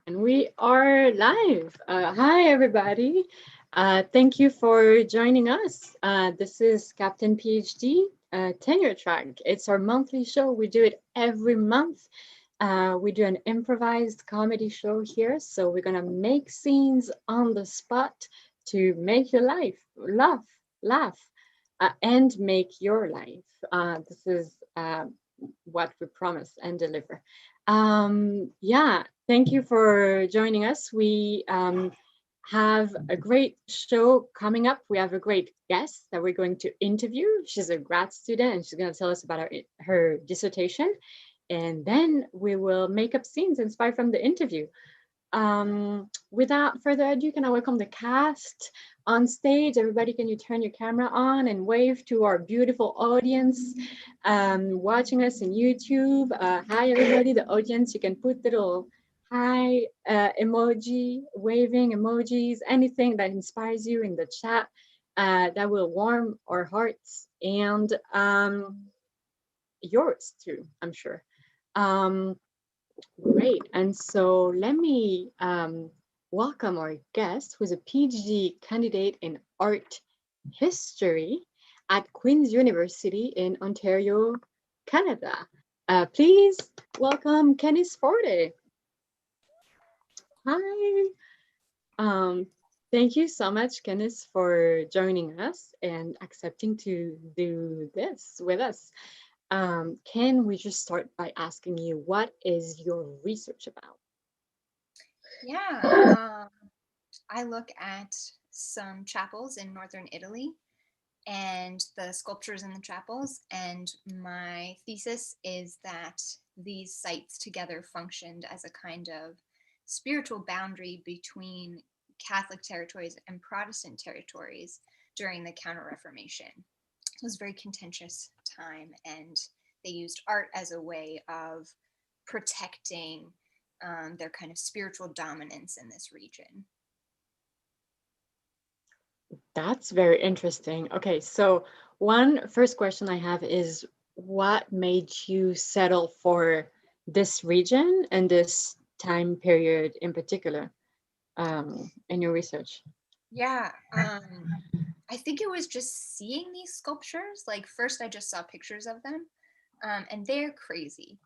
And we are live. Hi, everybody. Thank you for joining us. This is Captain PhD Tenure Track. It's our monthly show. We do it every month. We do an improvised comedy show here. So we're going to make scenes on the spot to make your life laugh, and make your life. This is what we promise and deliver. Yeah, thank you for joining us. We have a great show coming up. We have a great guest that we're going to interview. She's a grad student and she's going to tell us about her dissertation. And then we will make up scenes inspired from the interview. Without further ado, can I welcome the cast on stage? Everybody, can you turn your camera on and wave to our beautiful audience watching us in YouTube? Hi, everybody, the audience. You can put little hi emoji, waving emojis, anything that inspires you in the chat. That will warm our hearts and yours too, I'm sure. Great. And so let me welcome our guest, who's a PhD candidate in art history at Queen's University in Ontario, Canada. Please welcome Kennis Forte. Hi. Thank you so much, Kennis, for joining us and accepting to do this with us. Can we just start by asking you, what is your research about? Yeah, I look at some chapels in northern Italy and the sculptures in the chapels, and my thesis is that these sites together functioned as a kind of spiritual boundary between Catholic territories and Protestant territories during the Counter-Reformation. It was a very contentious time, and they used art as a way of protecting their kind of spiritual dominance in this region. That's very interesting. Okay, so first question I have is, what made you settle for this region and this time period in particular in your research? Yeah, I think it was just seeing these sculptures. Like, first I just saw pictures of them, and they're crazy.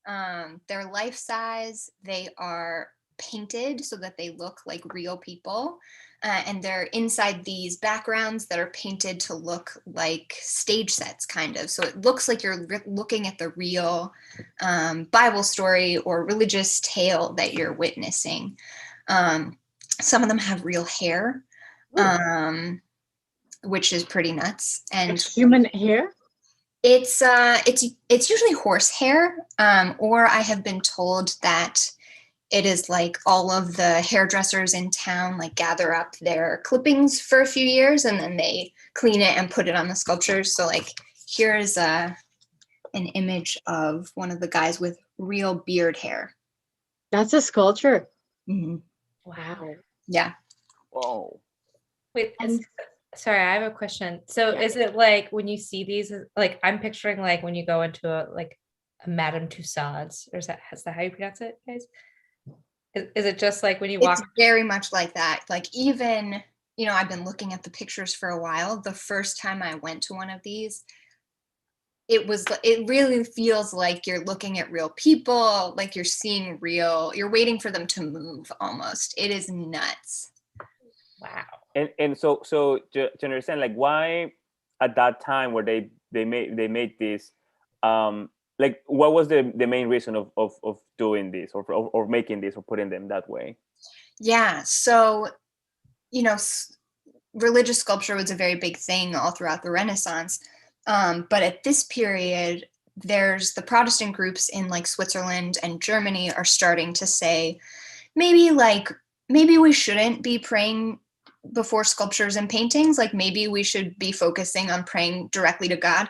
They're life size. They are painted so that they look like real people, and they're inside these backgrounds that are painted to look like stage sets, kind of. So it looks like you're looking at the real Bible story or religious tale that you're witnessing. Some of them have real hair, which is pretty nuts. And like human hair? It's usually horse hair, or I have been told that it is like all of the hairdressers in town like gather up their clippings for a few years and then they clean it and put it on the sculptures. So like here's an image of one of the guys with real beard hair. That's a sculpture. Mm-hmm. Wow. Yeah. Whoa. Wait, sorry, I have a question. So is it like when you see these, like I'm picturing like when you go into a Madame Tussauds, or is that how you pronounce it, guys? Is it just like when you walk? It's very much like that. Like even, I've been looking at the pictures for a while. The first time I went to one of these, it really feels like you're looking at real people, like you're seeing you're waiting for them to move almost. It is nuts. Wow. And so to understand, like, why at that time where they made this, like, what was the main reason of doing this or making this or putting them that way? Yeah, so religious sculpture was a very big thing all throughout the Renaissance, but at this period there's the Protestant groups in like Switzerland and Germany are starting to say maybe we shouldn't be praying before sculptures and paintings, like maybe we should be focusing on praying directly to God.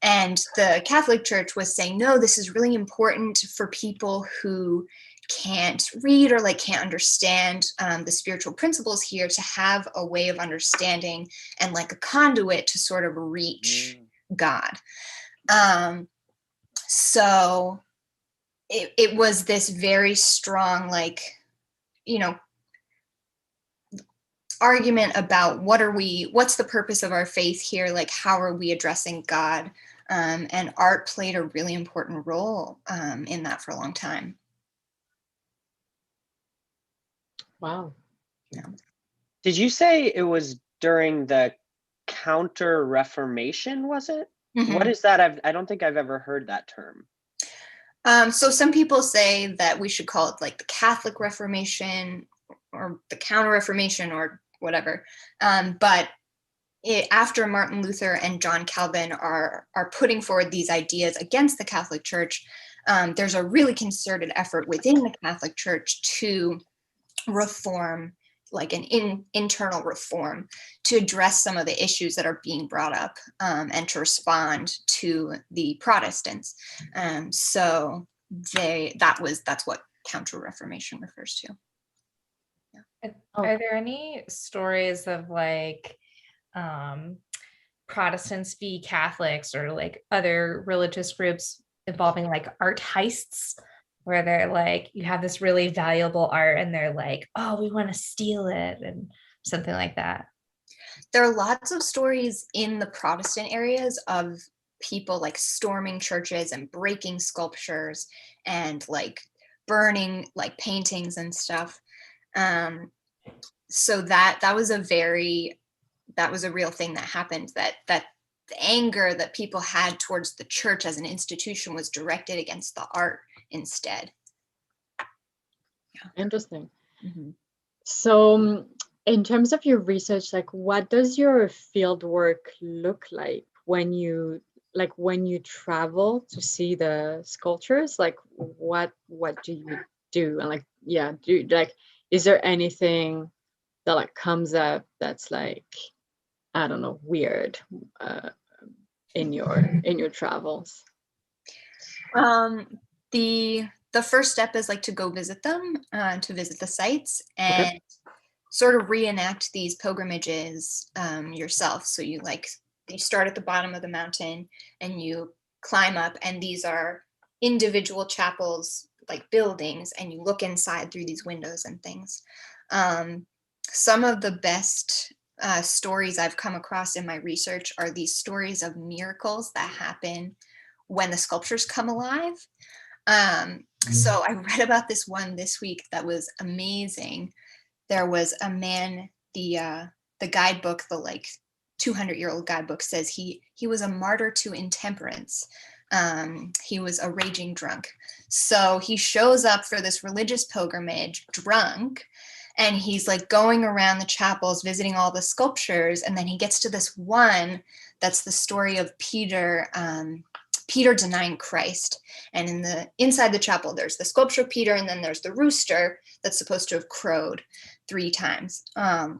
And the Catholic Church was saying, no, this is really important for people who can't read or like can't understand the spiritual principles here, to have a way of understanding and like a conduit to sort of reach God. So it was this very strong like argument about what's the purpose of our faith here? Like, how are we addressing God? And art played a really important role in that for a long time. Wow. Yeah. Did you say it was during the Counter-Reformation, was it? Mm-hmm. What is that? I don't think I've ever heard that term. So some people say that we should call it like the Catholic Reformation or the Counter-Reformation or whatever. But after Martin Luther and John Calvin are putting forward these ideas against the Catholic Church, there's a really concerted effort within the Catholic Church to reform, like an internal reform, to address some of the issues that are being brought up and to respond to the Protestants. So that's what Counter-Reformation refers to. Yeah. Are there any stories of like Protestants v Catholics or like other religious groups involving like art heists, where they're like, you have this really valuable art and they're like, oh, we want to steal it and something like that? There are lots of stories in the Protestant areas of people like storming churches and breaking sculptures and like burning like paintings and stuff. So that was a real thing that happened, that the anger that people had towards the church as an institution was directed against the art instead. Yeah. Interesting. Mm-hmm. So in terms of your research, like what does your field work look like when you travel to see the sculptures? Like what do you do? And like, yeah, is there anything that like comes up that's like, I don't know, weird in your travels? The first step is like to go visit them, to visit the sites and sort of reenact these pilgrimages yourself. So you start at the bottom of the mountain and you climb up, and these are individual chapels, like buildings, and you look inside through these windows and things. Some of the best stories I've come across in my research are these stories of miracles that happen when the sculptures come alive. So I read about this one this week that was amazing. There was a man, the guidebook, the like 200-year-old guidebook says he was a martyr to intemperance. He was a raging drunk. So he shows up for this religious pilgrimage drunk, and he's like going around the chapels, visiting all the sculptures. And then he gets to this one that's the story of Peter denying Christ. And inside the chapel, there's the sculpture of Peter, and then there's the rooster that's supposed to have crowed 3 times. And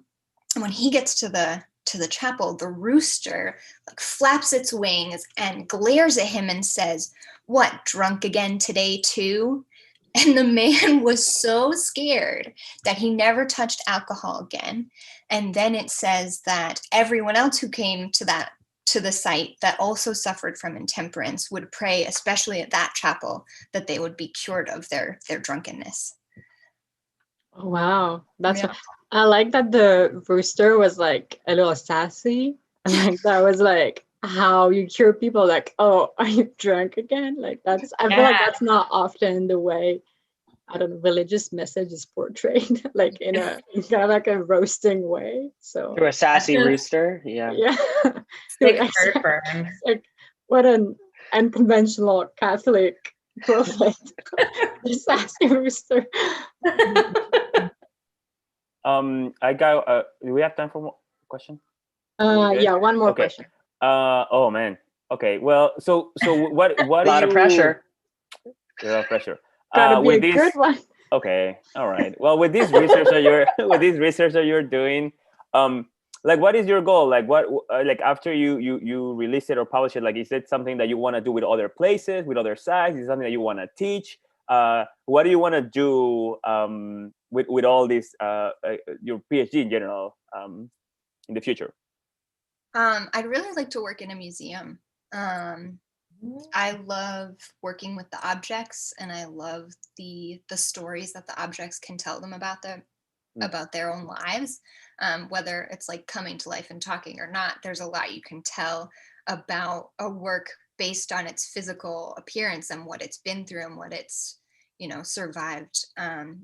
when he gets to the chapel, the rooster like flaps its wings and glares at him and says, "What, drunk again today too?" And the man was so scared that he never touched alcohol again. And then it says that everyone else who came to the site that also suffered from intemperance would pray, especially at that chapel, that they would be cured of their drunkenness. Oh, wow. I like that the rooster was like a little sassy. Like that was like how you cure people, like, oh, are you drunk again? Like I feel like that's not often the way, I don't know, religious message is portrayed, like in a kind of like a roasting way. So Through a sassy rooster, yeah. Like heartburn. Like what an unconventional Catholic prophet. The sassy rooster. I got. Do we have time for more question? Yeah, one more question. Oh man. Okay. Well, so what? A lot of pressure. A lot of pressure. Gotta be with a good one. Okay. All right. Well, with this research that you're doing, like, what is your goal? Like, what, like, after you release it or publish it, like, is it something that you want to do with other places, with other sites? Is it something that you want to teach? What do you want to do with all this, your PhD in general, in the future? I'd really like to work in a museum. I love working with the objects, and I love the stories that the objects can tell them about their own lives. Whether it's like coming to life and talking or not, there's a lot you can tell about a work based on its physical appearance and what it's been through and what it's survived.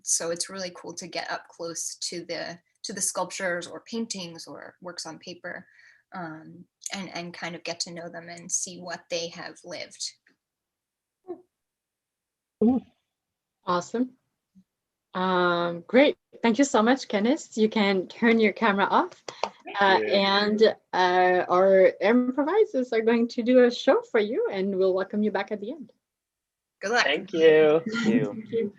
So it's really cool to get up close to the sculptures or paintings or works on paper, and kind of get to know them and see what they have lived. Awesome. Great. Thank you so much, Kennis. You can turn your camera off. And our improvisers are going to do a show for you, and we'll welcome you back at the end. Good luck. Thank you. Thank you. Thank you.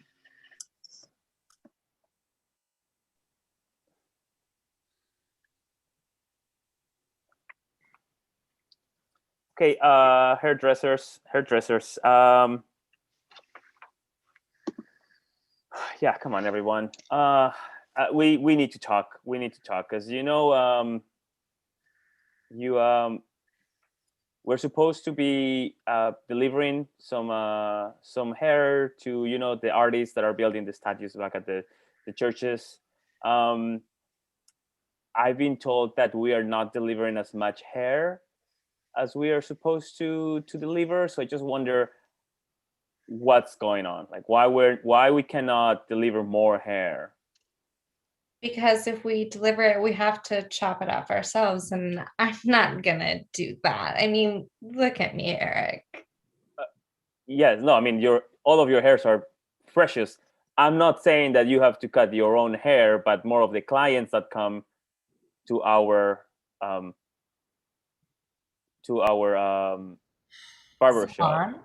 Okay, hairdressers. Yeah, come on, everyone. We need to talk. We need to talk because we're supposed to be delivering some hair to the artists that are building the statues back at the churches. I've been told that we are not delivering as much hair as we are supposed to deliver. So I just wonder what's going on. Like why we cannot deliver more hair. Because if we deliver it, we have to chop it off ourselves, and I'm not gonna do that. I mean, look at me, Eric. Yes, no, I mean all of your hairs are precious. I'm not saying that you have to cut your own hair, but more of the clients that come to our barber shop. Salon?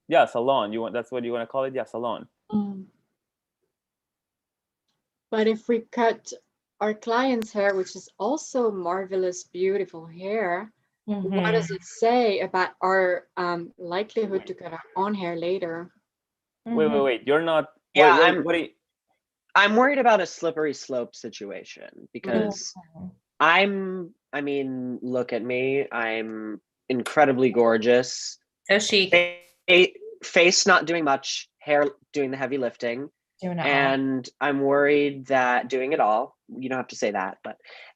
Yeah, salon. That's what you want to call it? Yeah, salon. But if we cut our client's hair, which is also marvelous, beautiful hair, what does it say about our likelihood to cut our own hair later? Wait. You're not. Yeah, wait. I'm worried about a slippery slope situation because look at me. I'm incredibly gorgeous. So chic. Face not doing much, hair doing the heavy lifting. Doing it And I'm worried that doing it all, you don't have to say that,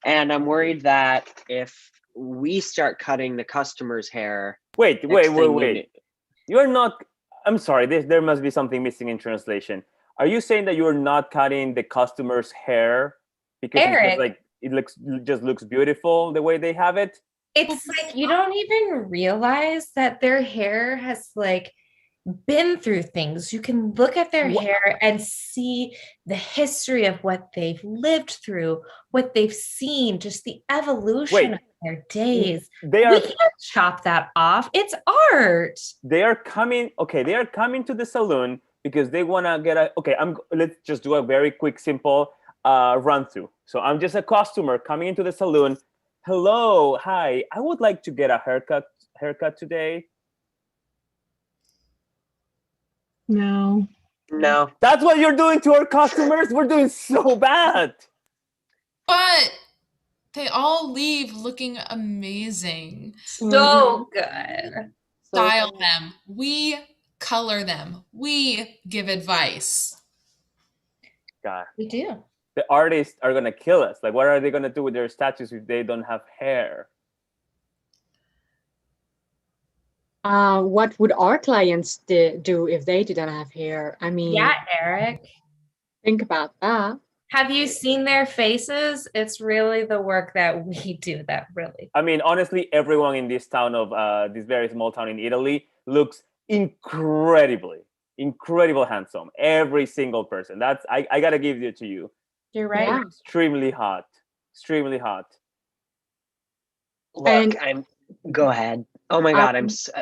and I'm worried that if we start cutting the customer's hair. Wait. You're not. I'm sorry. There must be something missing in translation. Are you saying that you're not cutting the customer's hair because Eric, it just looks beautiful the way they have it? it's like you don't even realize that their hair has like been through things. You can look at their hair and see the history of what they've lived through, what they've seen, just the evolution of their days. We can't chop that off. It's art. They are coming to the salon because they want to get let's just do a very quick, simple run through. So I'm just a customer coming into the salon. Hello, hi, I would like to get a haircut today. No. That's what you're doing to our customers. We're doing so bad. But they all leave looking amazing. So good. Style them. We color them. We give advice. God. We do. The artists are gonna kill us. Like, what are they gonna do with their statues if they don't have hair? What would our clients do if they didn't have hair? I mean, yeah, Eric. Think about that. Have you seen their faces? It's really the work that we do that really. I mean, honestly, everyone in this town of this very small town in Italy looks incredibly handsome. Every single person. That's I gotta give it to you. You're right. Yeah. Extremely hot. Look, go ahead. Oh my God,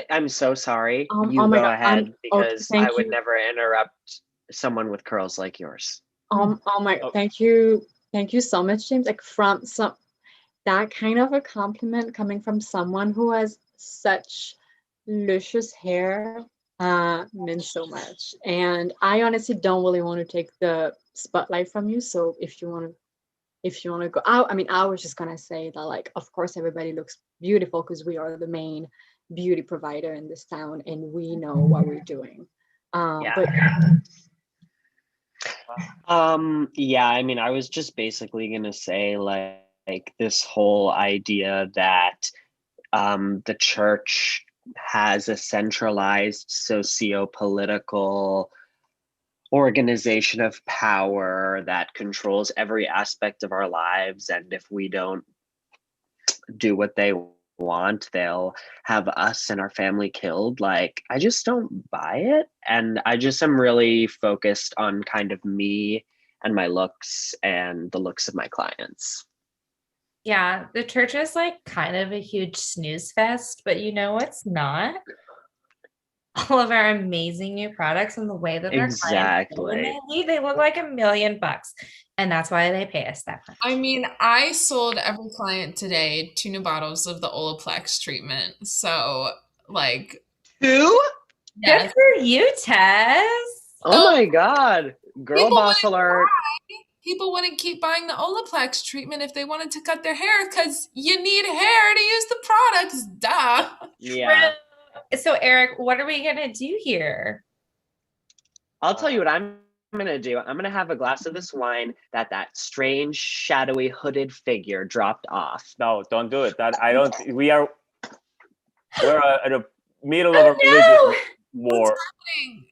I'm so sorry. You go ahead because I would never interrupt someone with curls like yours. Thank you so much, James. Like from that kind of a compliment coming from someone who has such luscious hair means so much. And I honestly don't really want to take the spotlight from you. So if you want to go out, I mean, I was just gonna say that, like, of course everybody looks beautiful because we are the main beauty provider in this town, and we know what we're doing. Yeah. But yeah, I mean, I was just basically gonna say like this whole idea that the church has a centralized socio-political organization of power that controls every aspect of our lives, and if we don't do what they want, they'll have us and our family killed. Like, I just don't buy it, and I just am really focused on kind of me and my looks and the looks of my clients. Yeah, the church is like kind of a huge snooze fest, but you know what's not? All of our amazing new products and the way that their clients feel when they leave, they look like $1 million, and that's why they pay us that much. I mean, I sold every client today 2 new bottles of the Olaplex treatment. So, like, 2? Good for you, Tess. Oh my God, girl boss alert! People wouldn't keep buying the Olaplex treatment if they wanted to cut their hair because you need hair to use the products. Duh. Yeah. So, Eric, what are we gonna do here? I'll tell you what I'm gonna do. I'm gonna have a glass of this wine that strange, shadowy, hooded figure dropped off. No, don't do it. That I don't. We're at the middle of a religious war. What's happening?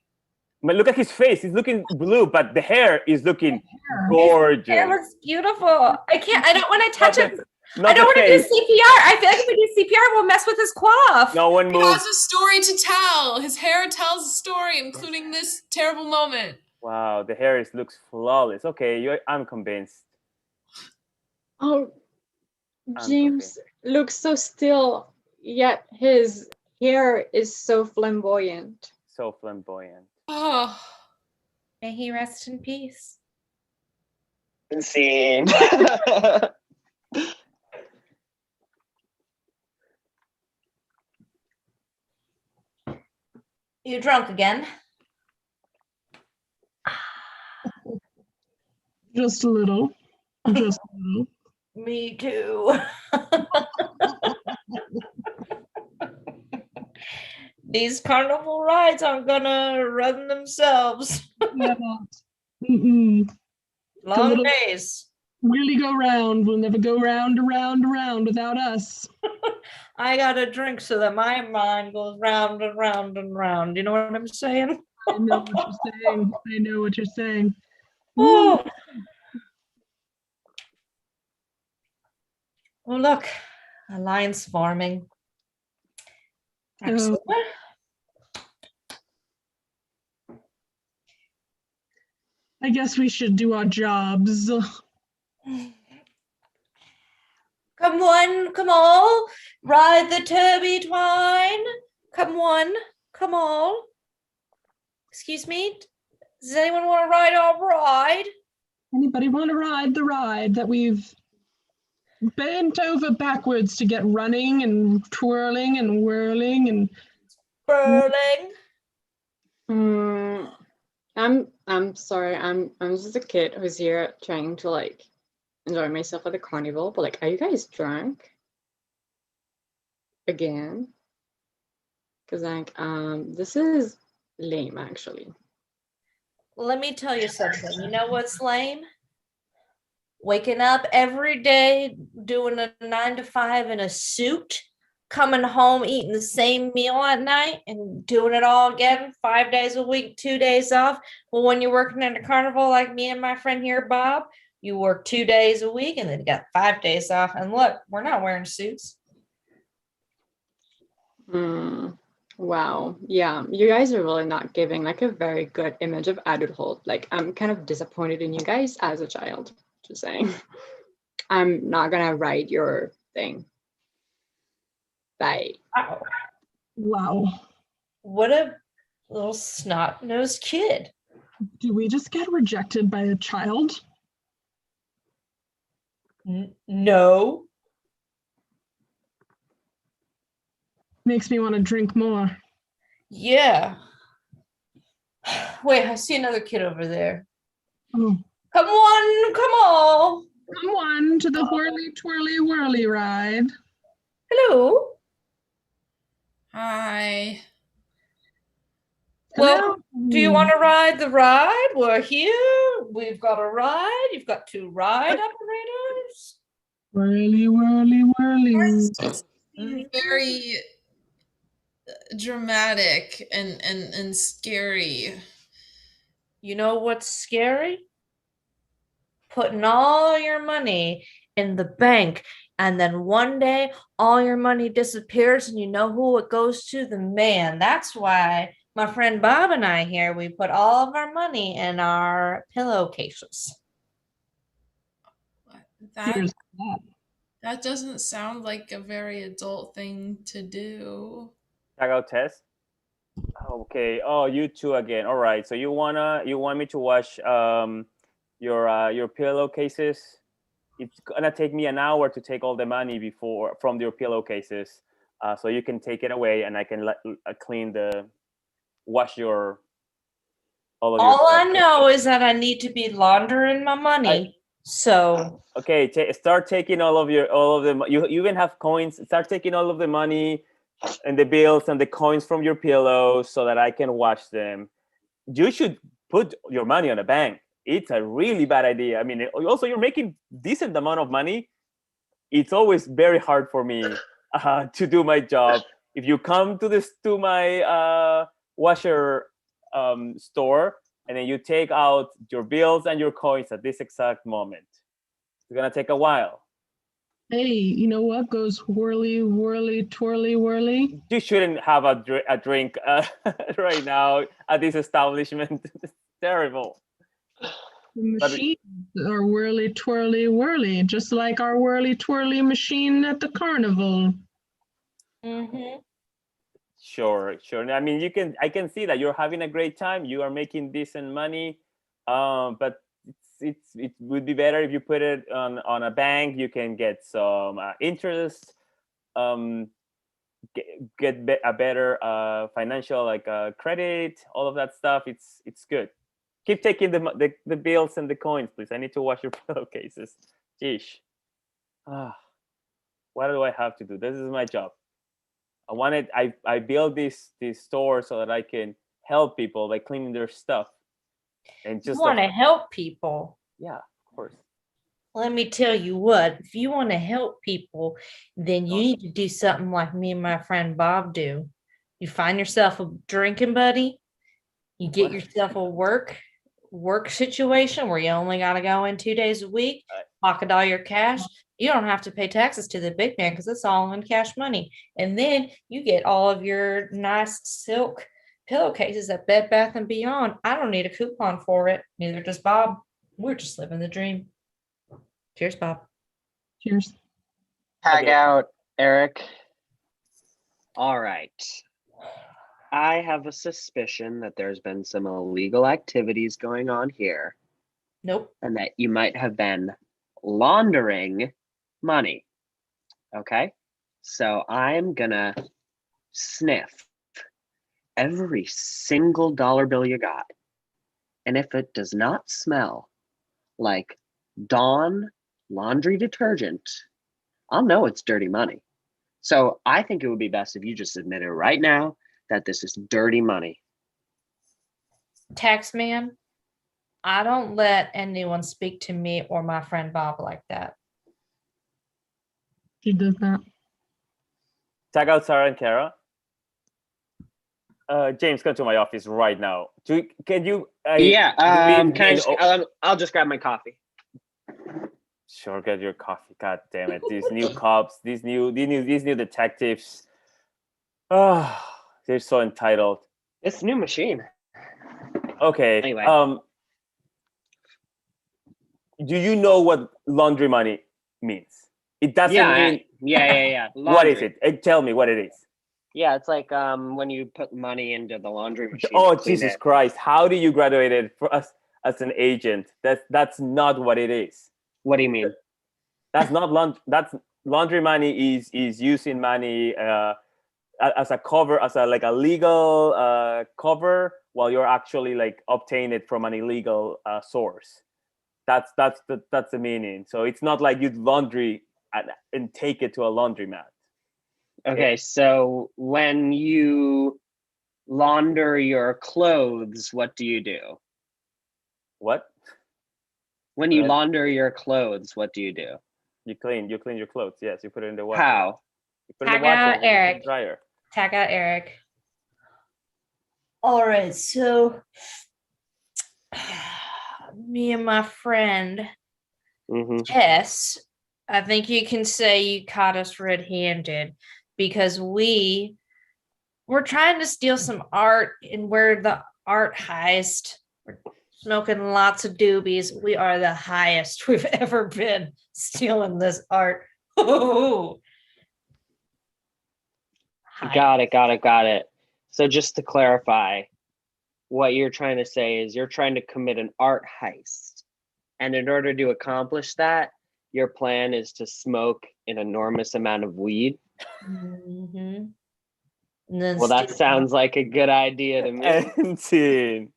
But look at his face. He's looking blue, but the hair is looking gorgeous. It looks beautiful. I don't want to touch it. I don't want to do CPR. I feel like if we do CPR, we'll mess with his coif. No one He moves. has a story to tell. His hair tells a story, including this terrible moment. Wow, the hair looks flawless. Okay, I'm convinced. Oh, James looks so still, yet his hair is so flamboyant. So flamboyant. Oh. May he rest in peace. Insane. You drunk again? Just a little. Just a little. Me too. These carnival rides aren't gonna run themselves. Mm-mm. Long days. Really go round. We'll never go round, around, around without us. I gotta drink so that my mind goes round and round and round. You know what I'm saying? I know what you're saying. I know what you're saying. Oh. Oh, look, a line's forming. Excellent. I guess we should do our jobs. Come one, come all, ride the Toby twine. Come one, come all. Excuse me, does anyone want to ride our ride? Anybody want to ride the ride that we've bent over backwards to get running and twirling and whirling and whirling? I'm sorry. I'm just a kid who's here trying to like enjoy myself at the carnival, but like, are you guys drunk again? Because like this is lame actually. Let me tell you something. You know what's lame? Waking up every day, doing a 9 to 5 in a suit, coming home, eating the same meal at night, and doing it all again 5 days a week, 2 days off. Well, when you're working at a carnival like me and my friend here, Bob, you work 2 days a week and then you got 5 days off. And look, we're not wearing suits. Wow. Yeah, you guys are really not giving like a very good image of adulthood. Like, I'm kind of disappointed in you guys as a child. Just saying. I'm not gonna write your thing. Bye. Wow. What a little snot-nosed kid. Do we just get rejected by a child? No. Makes me want to drink more. Yeah. Wait, I see another kid over there. Oh. Come on, come on. Come on to the whirly twirly whirly ride. Hello. Hi. Well, do you Hello. want to ride the ride? We're here. We've got a ride. You've got 2 ride operators. Whirly, whirly, whirly. Very dramatic and scary. You know what's scary? Putting all your money in the bank, and then one day all your money disappears, and you know who it goes to? The man. That's why my friend Bob and I here, we put all of our money in our pillowcases. That Here's that. that doesn't sound like a very adult thing to do. Check out Tess. Okay. Oh, you two again. All right. So you want me to wash your pillowcases? It's gonna take me an hour to take all the money before from your pillowcases, so you can take it away and I can clean wash your all of your All I stuff. know is that I need to be laundering my money. So Okay, start taking all of the. You even have coins. Start taking all of the money and the bills and the coins from your pillows so that I can watch them. You should put your money on a bank. It's a really bad idea. I mean, also you're making decent amount of money. It's always very hard for me to do my job. If you come to my washer store and then you take out your bills and your coins at this exact moment, it's gonna take a while. Hey, you know what goes whirly, whirly, twirly, whirly? You shouldn't have a drink right now at this establishment. It's terrible. The machines are whirly, twirly, whirly, just like our whirly, twirly machine at the carnival. mhm. Sure. I mean, I can see that you're having a great time. You are making decent money, but it would be better if you put it on a bank. You can get some interest, um, a better financial like credit, all of that stuff. It's good. Keep taking the bills and the coins, please. I need to wash your pillowcases. Jeez. Ah, what do I have to do? This is my job. I built this store so that I can help people by cleaning their stuff. And You just want to help people. yeah, of course. Let me tell you what, if you want to help people, then you need to do something like me and my friend Bob do. You find yourself a drinking buddy, you get What? yourself a work situation where you only got to go in 2 days a week, pocket all your cash. You don't have to pay taxes to the big man because it's all in cash money. And then you get all of your nice silk pillowcases at Bed Bath and Beyond. I don't need a coupon for it. Neither does Bob. We're just living the dream. Cheers, Bob. Cheers. Tag Okay. out, Eric. All right. I have a suspicion that there's been some illegal activities going on here Nope. and that you might have been laundering money. Okay? So I'm gonna sniff every single dollar bill you got. And if it does not smell like Dawn laundry detergent, I'll know it's dirty money. So I think it would be best if you just admit it right now that this is dirty money. Tax man, I don't let anyone speak to me or my friend Bob like that. She does not. Tag out Sarah and Kara. James, come to my office right now. Can you? I'll just grab my coffee. Sure, get your coffee. God damn it! These new cops, these new detectives. Oh, they're so entitled. It's a new machine. Okay. Anyway. Do you know what laundry money means? It doesn't mean. Yeah. What is it? Tell me what it is. Yeah, it's like when you put money into the laundry machine. Oh, to clean Jesus it. Christ! How do you graduate it for us as an agent? That's not what it is. What do you mean? That's not laundry money is using money as a cover, as a like a legal cover, while you're actually like obtain it from an illegal source. That's the meaning. So it's not like you laundry and take it to a laundromat. Okay, so when you launder your clothes, what do you do? What? When you launder your clothes, what do you do? You clean your clothes. Yes, you put it in the washer. How? You put it in the Tag washer. out and you put it in Eric. the dryer. Tag out Eric. All right, so me and my friend Tess, I think you can say you caught us red-handed because we're trying to steal some art and we're the art heist. We're smoking lots of doobies. We are the highest we've ever been stealing this art. Ooh. Got it. So just to clarify, what you're trying to say is you're trying to commit an art heist. And in order to accomplish that, your plan is to smoke an enormous amount of weed. Mm-hmm. And then Well, that sounds like a good idea to me. And scene.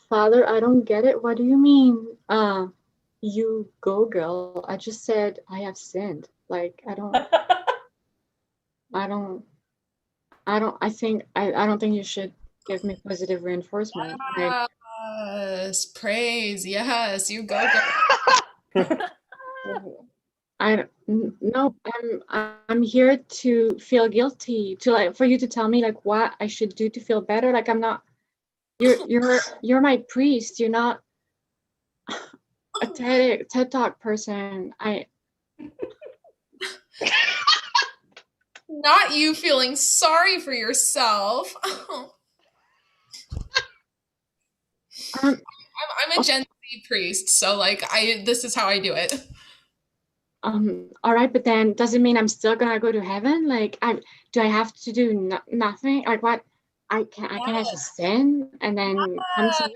Father, I don't get it. What do you mean? You go, girl. I just said I have sinned. Like, I don't think you should give me positive reinforcement. Like, Yes, praise. Yes, you go. no, I'm here to feel guilty, to like for you to tell me like what I should do to feel better. Like I'm not. You're my priest. You're not a TED Talk person. Not you feeling sorry for yourself. I'm a Gen Z priest, so like this is how I do it. All right, but then does it mean I'm still gonna go to heaven? Like, do I have to do nothing? Like, what? I just sin and then come to you?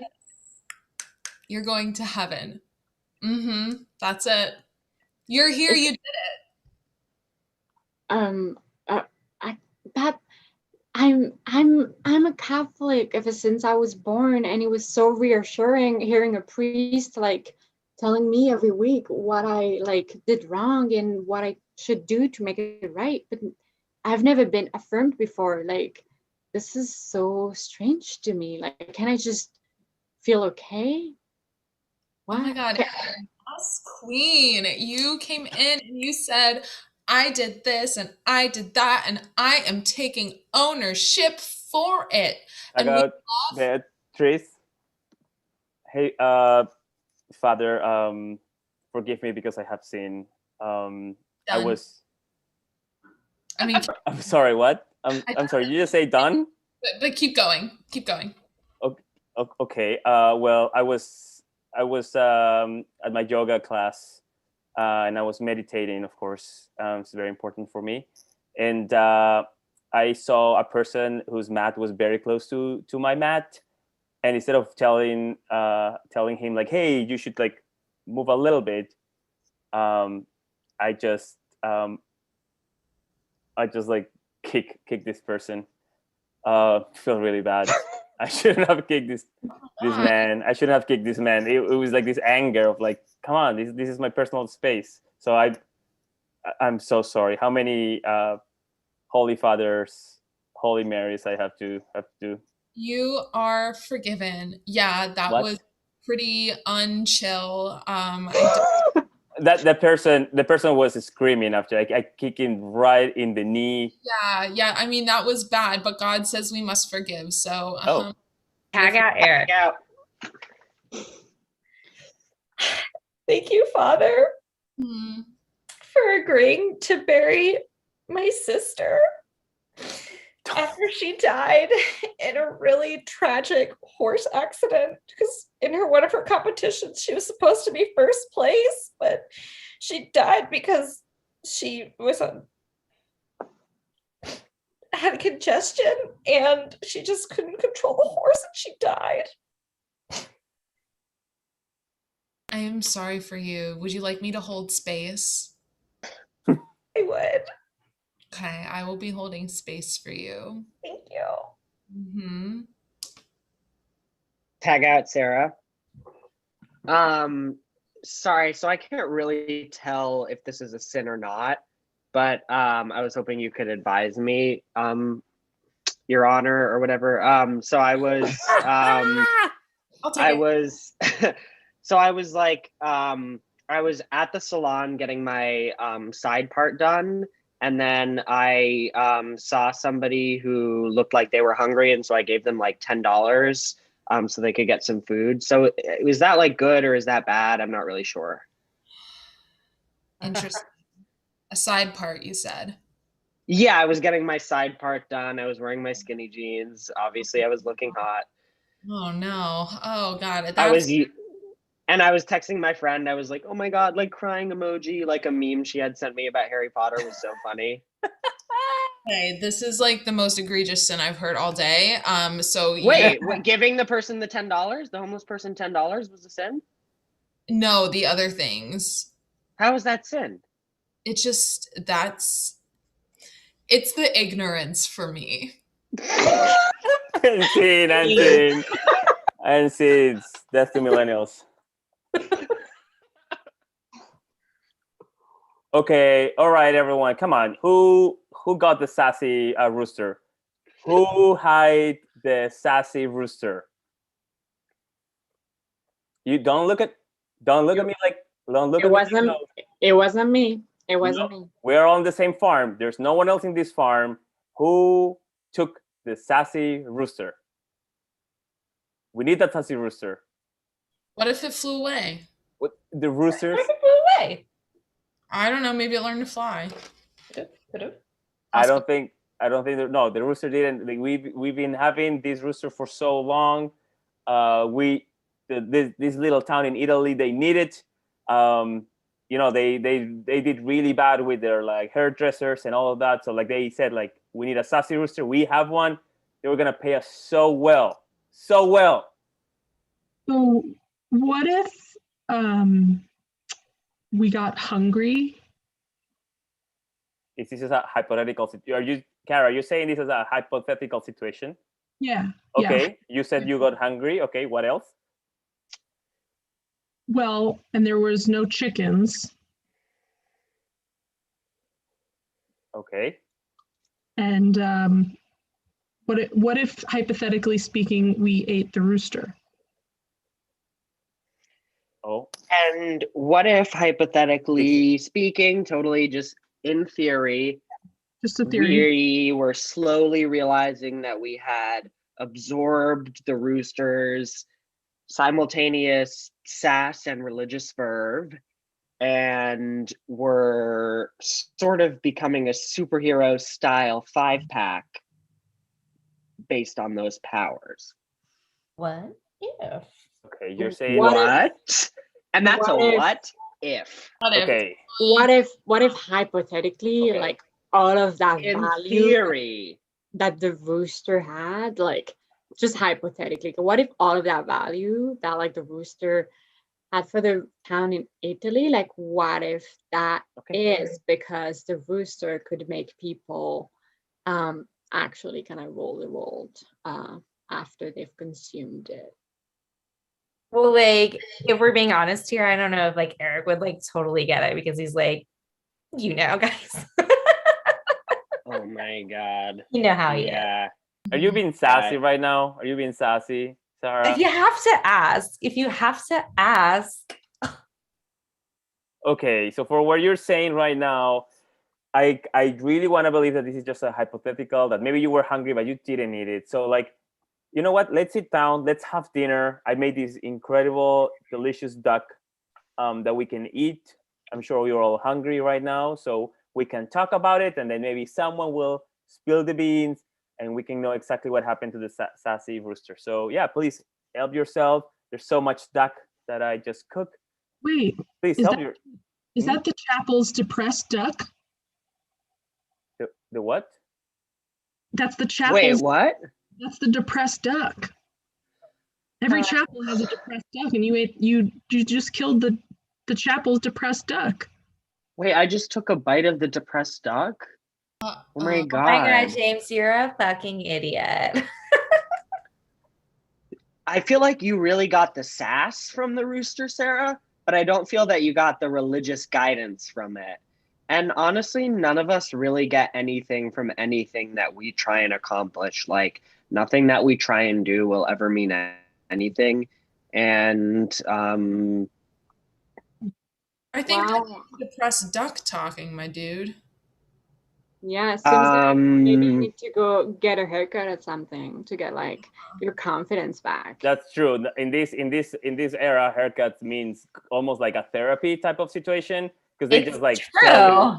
You're going to heaven. That's it. You're here. You did it. I'm a Catholic ever since I was born, and it was so reassuring hearing a priest like telling me every week what I like did wrong and what I should do to make it right. But I've never been affirmed before. Like, this is so strange to me. Like, can I just feel okay? What? Oh my God. Yes, queen. You came in and you said, I did this and I did that, and I am taking ownership for it. I got Beatrice. Hey, Father, forgive me because I have sinned. I was. I mean, I'm sorry. What? I'm sorry. You just say done? But keep going. Keep going. Okay. Well, I was at my yoga class, and I was meditating. Of course, it's very important for me. And I saw a person whose mat was very close to my mat, and instead of telling him like, "Hey, you should like move a little bit," I just like kick this person. Feel really bad. I shouldn't have kicked this man. I shouldn't have kicked this man. It was like this anger of like, come on, this is my personal space. So I'm so sorry. How many Holy Fathers, Holy Marys I have to do? You are forgiven. Yeah, that was pretty unchill. The person was screaming after I kicked him right in the knee. Yeah. I mean, that was bad, but God says we must forgive. So tag out Eric. Thank you, Father, for agreeing to bury my sister after she died in a really tragic horse accident, because in one of her competitions she was supposed to be first place, but she died because she had congestion and she just couldn't control the horse and she died. I am sorry for you. Would you like me to hold space? I would. Okay, I will be holding space for you. Thank you. Tag out Sarah. sorry, so I can't really tell if this is a sin or not, but I was hoping you could advise me, Your Honor, or whatever. So I was I'll take I it. was so I was like I was at the salon getting my side part done, and then I saw somebody who looked like they were hungry, and so I gave them like $10 so they could get some food. So is that like good or is that bad? I'm not really sure. Interesting. A side part, you said. Yeah, I was getting my side part done. I was wearing my skinny jeans. Obviously, I was looking hot. Oh no. Oh God. I That's was And I was texting my friend. I was like, "Oh my god!" Like crying emoji, like a meme she had sent me about Harry Potter was so funny. okay. This is like the most egregious sin I've heard all day. So Wait, giving the person the $10, the homeless person $10 was a sin? no, the other things. How is that sin? It's just it's the ignorance for me. And see, that's the millennials. Okay, all right, everyone, come on. Who got the sassy rooster? Who hide the sassy rooster? You don't look at me like don't look It at wasn't. me. It wasn't me. It wasn't me. We're on the same farm. There's no one else in this farm. Who took the sassy rooster? We need that sassy rooster. What if it flew away? What the roosters? Where did it flew away? I don't know. Maybe it learned to fly. I don't think no, the rooster didn't. Like, we've been having this rooster for so long. This little town in Italy, they need it. They did really bad with their like hairdressers and all of that. So like they said, like we need a sassy rooster. We have one. They were gonna pay us so well. So what if we got hungry? Is this a hypothetical situation? Are you, Kara? Are you saying this is a hypothetical situation? Yeah. Okay. You said you got hungry. Okay. What else? Well, and there was no chickens. Okay. And what if hypothetically speaking, we ate the rooster? Oh. And what if hypothetically speaking, totally just in theory, Just a theory. we were slowly realizing that we had absorbed the rooster's simultaneous sass and religious verve, and were sort of becoming a superhero style 5-pack based on those powers. What if? Okay. You're saying What? And that's what a if- what if? What if? okay. What if hypothetically, Okay. like all of that In value theory. that the rooster had, like just hypothetically, what if all of that value that like the rooster had for the town in Italy, like what if that is because the rooster could make people actually kind of roll the world after they've consumed it? Well, like, if we're being honest here, I don't know if like Eric would like totally get it because he's like, guys. Oh my god. You know how he is. Yeah. Are you being sassy right now? Are you being sassy, Sarah? If you have to ask. Okay, so for what you're saying right now, I really want to believe that this is just a hypothetical, that maybe you were hungry but you didn't eat it. So like, you know what? Let's sit down. Let's have dinner. I made this incredible, delicious duck that we can eat. I'm sure you're all hungry right now, so we can talk about it, and then maybe someone will spill the beans, and we can know exactly what happened to the sassy rooster. So yeah, please help yourself. There's so much duck that I just cooked. Wait, Please is help that- is that the chapel's depressed duck? The what? That's the Wait, chapel's. what? That's the depressed duck. Every chapel has a depressed duck, and you just killed the chapel's depressed duck. Wait, I just took a bite of the depressed duck? Oh my god. Oh my god, James, you're a fucking idiot. I feel like you really got the sass from the rooster, Sarah. but I don't feel that you got the religious guidance from it. And honestly, none of us really get anything from anything that we try and accomplish. Like, nothing that we try and do will ever mean anything. And I think Wow. that's depressed duck talking, my dude. Yeah, seems like maybe you um need to go get a haircut or something to get like your confidence back. That's true. In this era, haircuts means almost like a therapy type of situation because they It's just like tell you. true.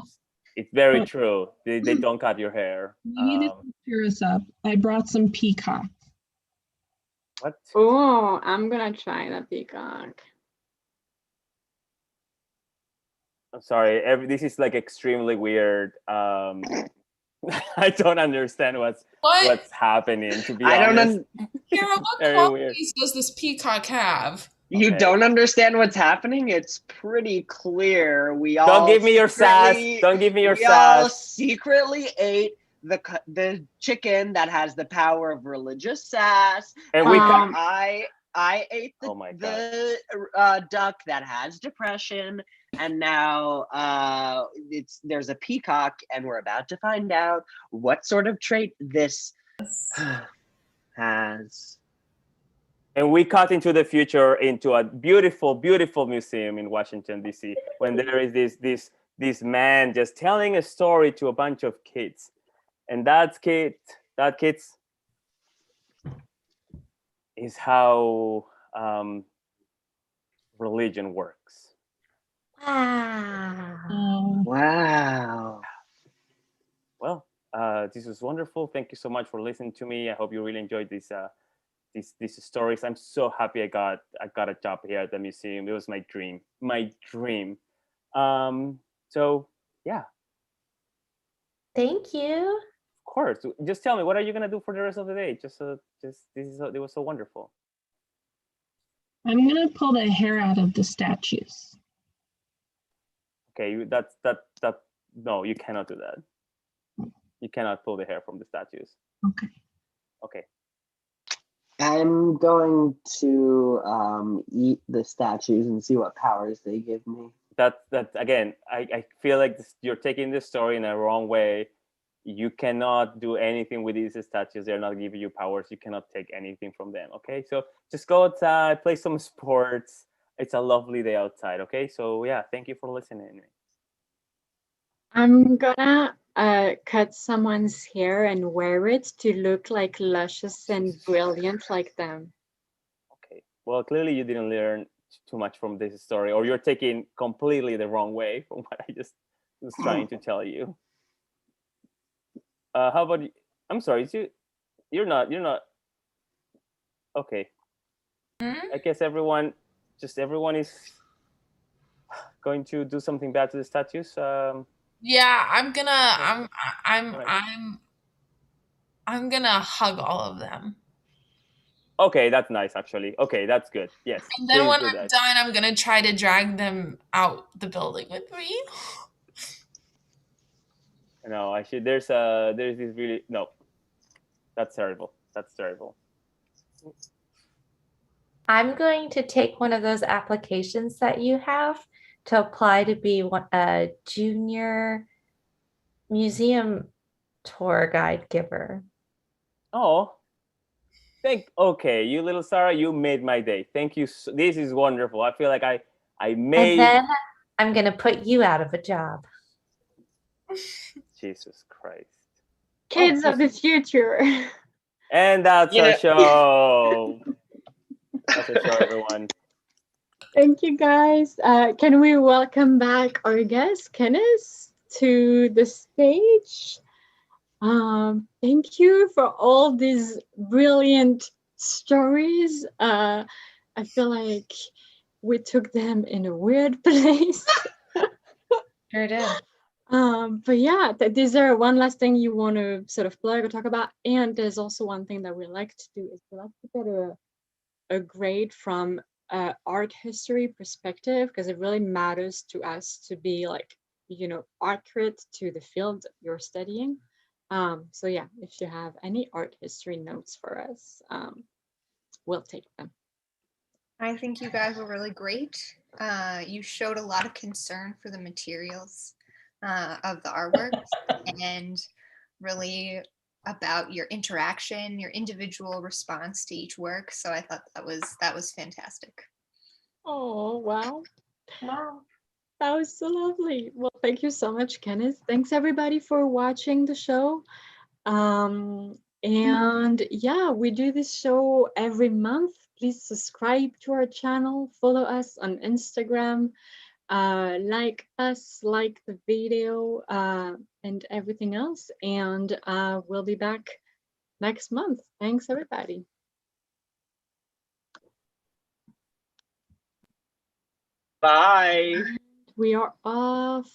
It's very true. They don't cut your hair. We needed to cheer us up. I brought some peacock. What? Oh, I'm gonna try the peacock. I'm sorry. This is like extremely weird. I don't understand What? what's happening. To be I don't honest, Kara, what very weird. qualities does this peacock have? You Okay. don't understand what's happening? It's pretty clear. We all Don't give me your sass. secretly- Don't give me your we all sass. secretly ate the chicken that has the power of religious sass, And we cut. Um, I ate Oh my God. the duck that has depression, and now there's a peacock, and we're about to find out what sort of trait this has. And we cut into the future, into a beautiful, beautiful museum in Washington, D.C., when there is this man just telling a story to a bunch of kids. And that kids is how religion works. Wow. Wow. Well, this was wonderful. Thank you so much for listening to me. I hope you really enjoyed these stories. I'm so happy I got a job here at the museum. It was my dream. So yeah, Thank you. of course. Just tell me, what are you gonna do for the rest of the day? It was so wonderful. I'm gonna pull the hair out of the statues. Okay, no, you cannot do that. You cannot pull the hair from the statues. Okay. Okay. I'm going to eat the statues and see what powers they give me. That again, I feel like you're taking this story in a wrong way. You cannot do anything with these statues. They're not giving you powers. You cannot take anything from them. Okay, so just go outside, play some sports. It's a lovely day outside. Okay, so yeah, thank you for listening. I'm gonna cut someone's hair and wear it to look like luscious and brilliant like them. Okay, well, clearly you didn't learn too much from this story, or you're taking completely the wrong way from what I just was trying to tell you. How about you? I'm sorry, you're not. Okay. I guess everyone is going to do something bad to the statues. Yeah, I'm gonna Right. I'm gonna hug all of them. Okay, that's nice actually. Okay, that's good. Yes. And then Please when do I'm that. done, I'm gonna try to drag them out the building with me. No, actually there's this really no. That's terrible. That's terrible. I'm going to take one of those applications that you have to apply to be a junior museum tour guide giver. Oh, okay, you little Sarah, you made my day. Thank you. This is wonderful. I feel like I And made then I'm going to put you out of a job. Jesus Christ. Kids of the future. And that's You our know- show. That's our show, everyone. Thank you, guys. Can we welcome back our guest, Kennis, to the stage? Thank you for all these brilliant stories. I feel like we took them in a weird place. Sure did. But yeah, is there one last thing you want to sort of plug or talk about? And there's also one thing that we like to do is we like to get a grade from art history perspective, because it really matters to us to be like, accurate to the field you're studying. So yeah, if you have any art history notes for us, we'll take them. I think you guys were really great. You showed a lot of concern for the materials of the artwork and really about your interaction, your individual response to each work. So I thought that was fantastic. Oh, wow. Wow. That was so lovely. Well, thank you so much, Kenneth. Thanks everybody for watching the show. And yeah, we do this show every month. Please subscribe to our channel, follow us on Instagram, like us, like the video, and everything else. And we'll be back next month. Thanks, everybody. Bye. We are off.